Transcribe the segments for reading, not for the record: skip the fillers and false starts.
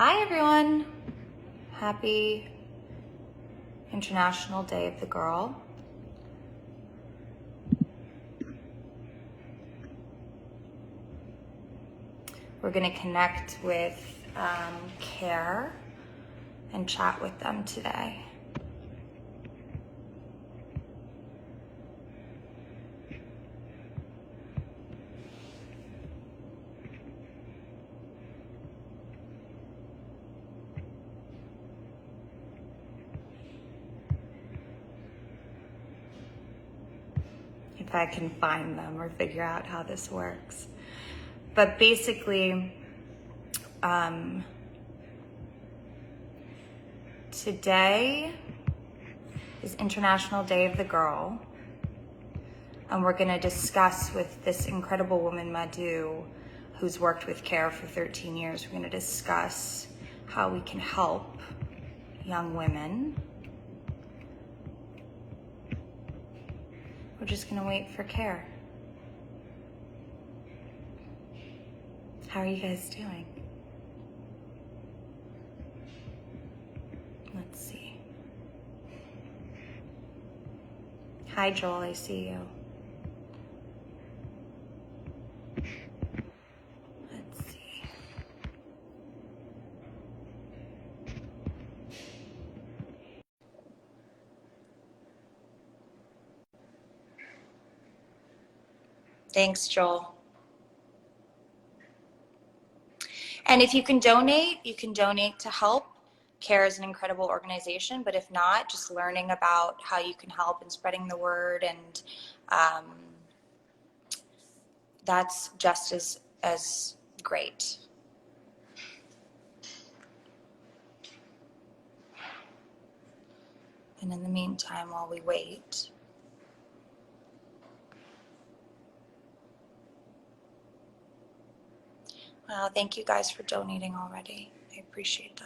Hi everyone! Happy International Day of the Girl. We're going to connect with CARE and chat with them today. If I can find them or figure out how this works. But basically, today is International Day of the Girl, and we're going to discuss with this incredible woman, Madhu, who's worked with CARE for 13 years. We're going to discuss how we can help young women. We're just going to wait for CARE. How are you guys doing? Let's see. Hi, Joel, I see you. Let's see. Thanks, Joel. And if you can donate to help. CARE is an incredible organization, but if not, just learning about how you can help and spreading the word, and that's just as great. And in the meantime, while we wait, wow, thank you guys for donating already. I appreciate that.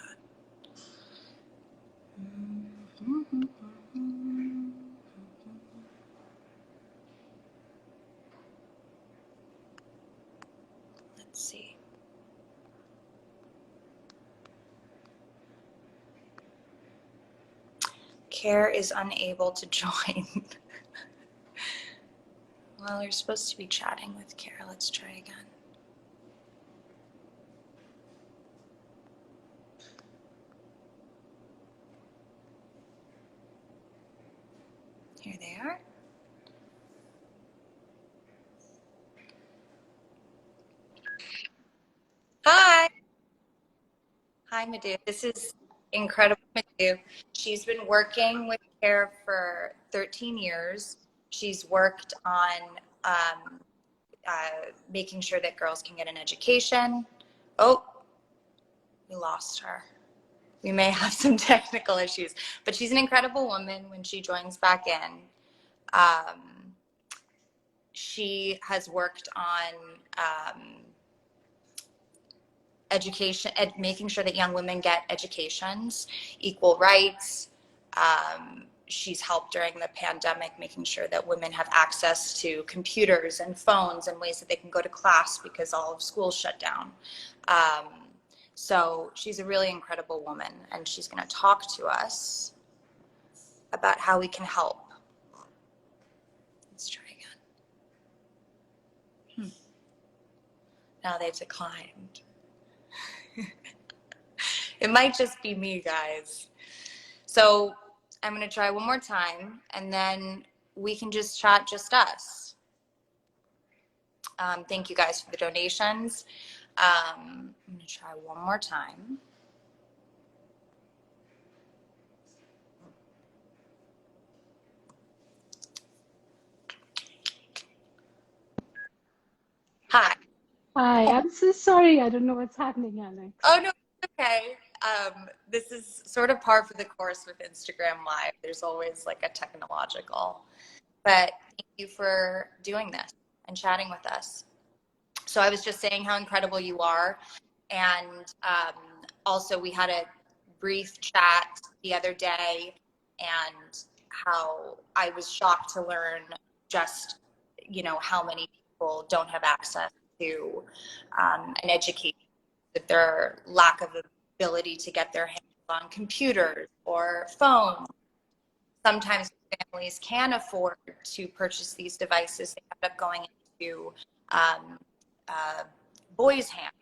Let's see. CARE is unable to join. Well, you're supposed to be chatting with CARE. Let's try again. Here they are. Hi. Hi, Madhu. This is incredible, Madhu. She's been working with CARE for 13 years. She's worked on making sure that girls can get an education. Oh, we lost her. We may have some technical issues, but she's an incredible woman. When she joins back in, she has worked on education, making sure that young women get educations, equal rights. She's helped during the pandemic, making sure that women have access to computers and phones and ways that they can go to class because all of school shut down. So she's a really incredible woman, and she's going to talk to us about how we can help. Let's try again. Now they've declined. It might just be me, guys. So I'm going to try one more time, and then we can just chat, just us. Thank you guys for the donations. I'm going to try one more time. Hi. Hi, I'm so sorry. I don't know what's happening, Alex. Oh, no, it's okay. This is sort of par for the course with Instagram Live. There's always like a technological, but thank you for doing this and chatting with us. So I was just saying how incredible you are. And also we had a brief chat the other day, and how I was shocked to learn just, how many people don't have access to an education, that their lack of ability to get their hands on computers or phones. Sometimes families can afford to purchase these devices. They end up going into uh, boys' hands,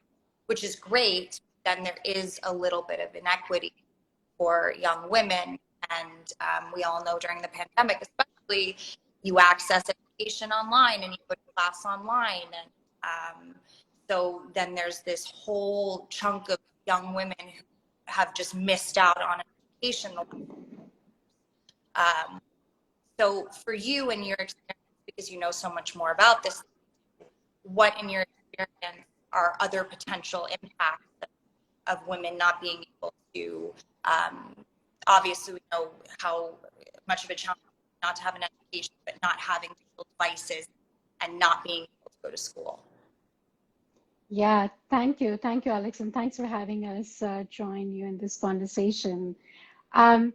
which is great. Then there is a little bit of inequity for young women. And we all know during the pandemic, especially, you access education online and you go to class online. And so then there's this whole chunk of young women who have just missed out on education. So for you and your experience, because you know so much more about this, what in your experience are other potential impacts of women not being able to, obviously we know how much of a challenge not to have an education, but not having digital devices and not being able to go to school? Yeah, thank you. Thank you, Alex, and thanks for having us join you in this conversation. Um,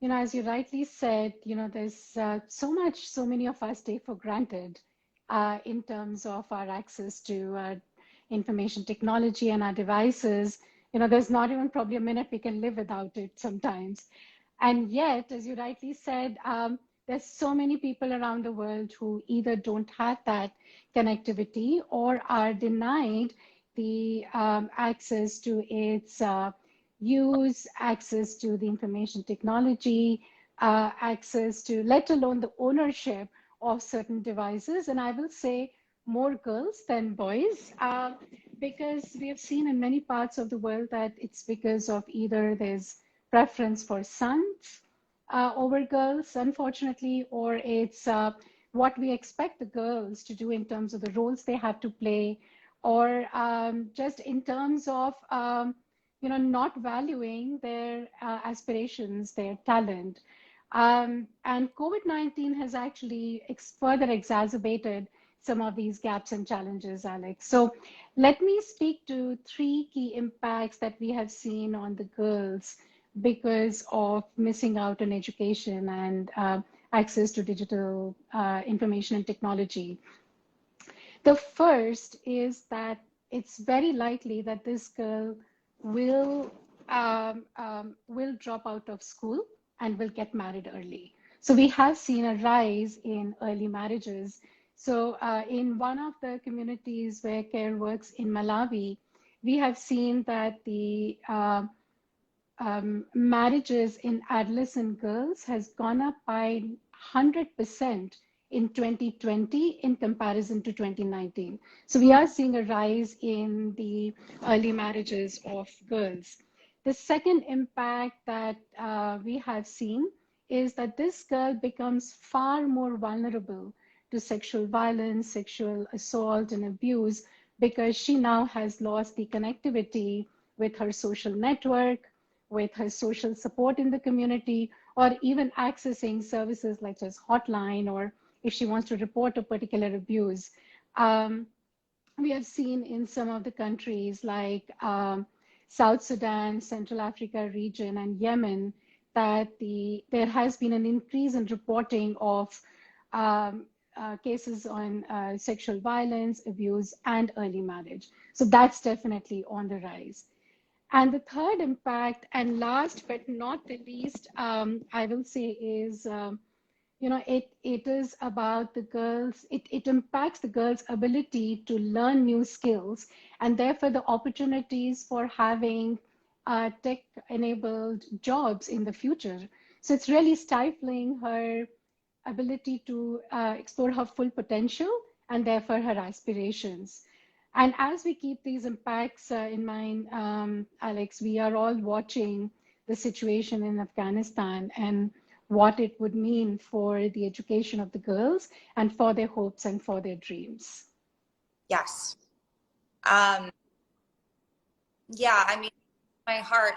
as you rightly said, there's so many of us take for granted in terms of our access to information technology and our devices. There's not even probably a minute we can live without it sometimes. And yet, as you rightly said, there's so many people around the world who either don't have that connectivity or are denied the access to its use, access to the information technology, access to, let alone the ownership of certain devices. And I will say more girls than boys, because we have seen in many parts of the world that it's because of either there's preference for sons over girls, unfortunately, or it's what we expect the girls to do in terms of the roles they have to play, or just in terms of not valuing their aspirations, their talent. And COVID-19 has actually further exacerbated some of these gaps and challenges, Alex. So let me speak to three key impacts that we have seen on the girls because of missing out on education and access to digital information and technology. The first is that it's very likely that this girl will drop out of school and will get married early. So we have seen a rise in early marriages. So in one of the communities where CARE works in Malawi, we have seen that the marriages in adolescent girls has gone up by 100% in 2020 in comparison to 2019. So we are seeing a rise in the early marriages of girls. The second impact that we have seen is that this girl becomes far more vulnerable to sexual violence, sexual assault, and abuse because she now has lost the connectivity with her social network, with her social support in the community, or even accessing services like as hotline, or if she wants to report a particular abuse. We have seen in some of the countries like South Sudan, Central Africa region, and Yemen that there has been an increase in reporting of cases on sexual violence, abuse, and early marriage. So that's definitely on the rise. And the third impact, and last but not the least, I will say is, it is about the girls, it impacts the girls' ability to learn new skills and therefore the opportunities for having tech-enabled jobs in the future. So it's really stifling her ability to explore her full potential and therefore her aspirations. And as we keep these impacts in mind, Alex, we are all watching the situation in Afghanistan and what it would mean for the education of the girls and for their hopes and for their dreams. Yes. Yeah, I mean, my heart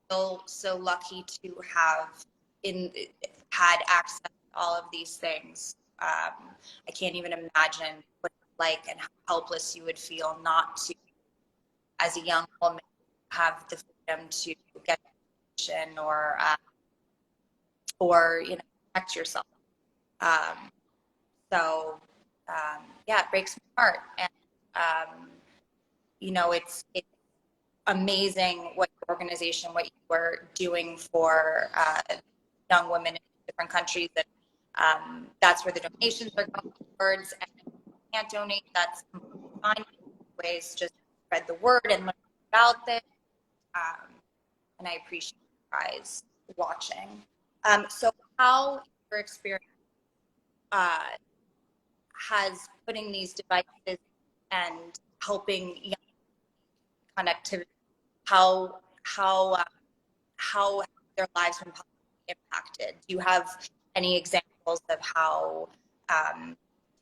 feels so lucky to have had access to all of these things. I can't even imagine what it's like and how helpless you would feel not to, as a young woman, have the freedom to get education or protect yourself. Um, so yeah, it breaks my heart, and it's amazing what organization, what you were doing for young women in different countries, and that's where the donations are going towards. And if you can't donate, that's fine. Ways just spread the word and learn about this. And I appreciate you guys watching. So how your experience has putting these devices and helping young connectivity, how their lives been positively impacted? Do you have any examples of how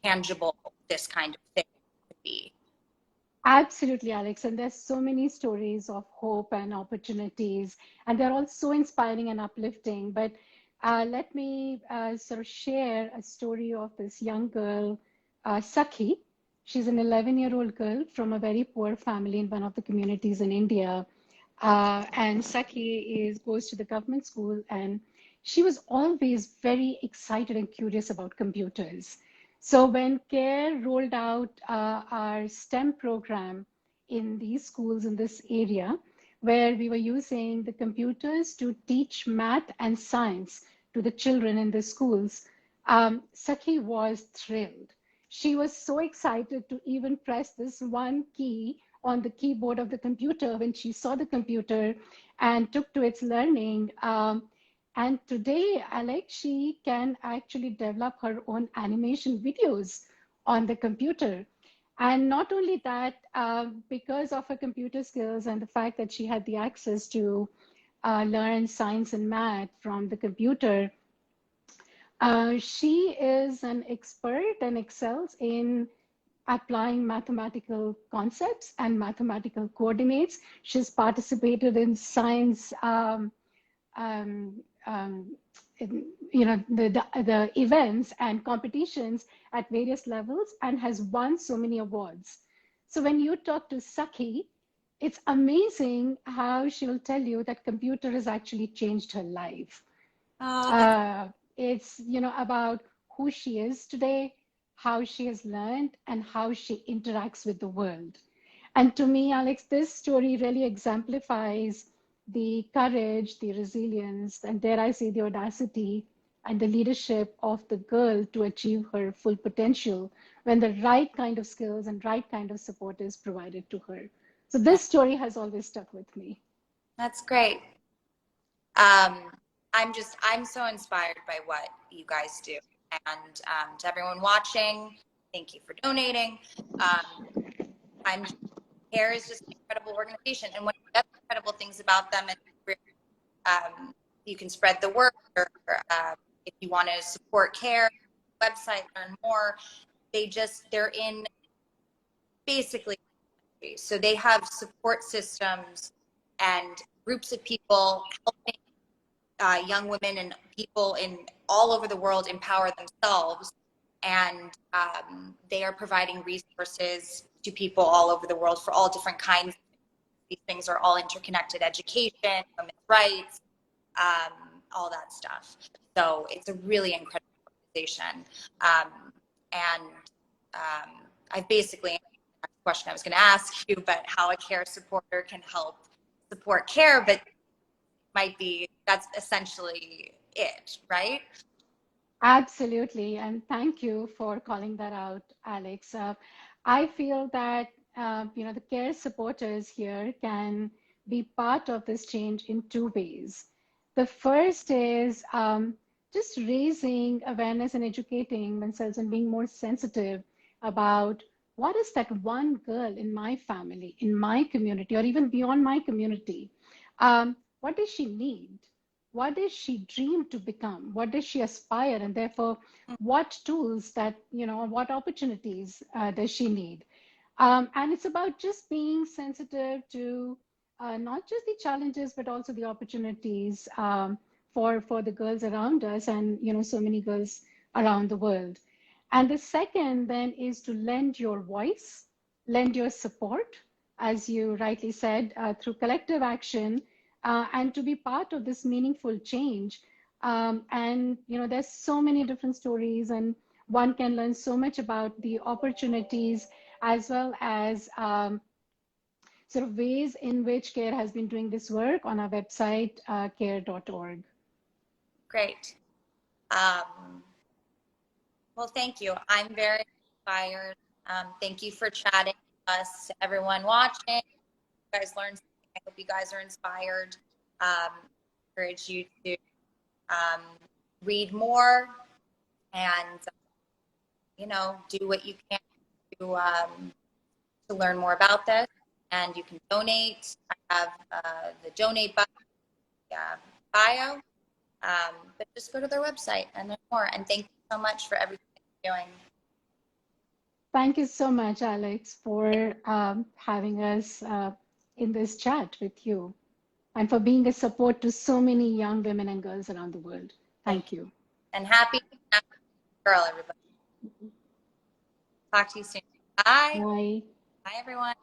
tangible this kind of thing could be? Absolutely, Alex. And there's so many stories of hope and opportunities, and they're all so inspiring and uplifting. But let me sort of share a story of this young girl, Sakhi. She's an 11-year-old girl from a very poor family in one of the communities in India. And Sakhi goes to the government school, and she was always very excited and curious about computers. So when CARE rolled out our STEM program in these schools in this area, where we were using the computers to teach math and science to the children in the schools, Sakhi was thrilled. She was so excited to even press this one key on the keyboard of the computer when she saw the computer and took to its learning. And today, Alex, she can actually develop her own animation videos on the computer. And not only that, because of her computer skills and the fact that she had the access to learn science and math from the computer, she is an expert and excels in applying mathematical concepts and mathematical coordinates. She's participated in science, um, um, the events and competitions at various levels and has won so many awards. So when you talk to Sakhi, it's amazing how she will tell you that computer has actually changed her life. Oh, that's It's, about who she is today, how she has learned, and how she interacts with the world. And to me, Alex, this story really exemplifies the courage, the resilience, and dare I say, the audacity and the leadership of the girl to achieve her full potential when the right kind of skills and right kind of support is provided to her. So this story has always stuck with me. that's great. Um, I'm so inspired by what you guys do. And to everyone watching, thank you for donating. I'm CARE is just an incredible organization, and one of the other incredible things about them is you can spread the word. Or, if you want to support CARE, website, learn more. They're in basically, so they have support systems and groups of people helping young women and people in all over the world empower themselves. And they are providing resources to people all over the world for all different kinds. These things are all interconnected: education, women's rights, all that stuff. So it's a really incredible organization. And I've basically answered the question I was going to ask you, but how a CARE supporter can help support CARE, but that's essentially it, right? Absolutely. And thank you for calling that out, Alex. I feel that, the care supporters here can be part of this change in two ways. The first is just raising awareness and educating themselves and being more sensitive about what is that one girl in my family, in my community, or even beyond my community. What does she need? What does she dream to become? What does she aspire? And therefore, what tools what opportunities does she need? And it's about just being sensitive to not just the challenges, but also the opportunities for the girls around us and, so many girls around the world. And the second then is to lend your voice, lend your support, as you rightly said, through collective action, and to be part of this meaningful change. And there's so many different stories, and one can learn so much about the opportunities as well as sort of ways in which CARE has been doing this work on our website, care.org. Great. Well, thank you. I'm very inspired. Thank you for chatting with us, to everyone watching. You guys learned something. I hope you guys are inspired. Encourage you to read more and do what you can to learn more about this. And you can donate. I have the donate button, bio. But just go to their website and learn more. And thank you so much for everything you're doing. Thank you so much, Alex, for having us in this chat with you and for being a support to so many young women and girls around the world. Thank you. And happy girl, everybody. Talk to you soon. Bye. Bye. Bye, everyone.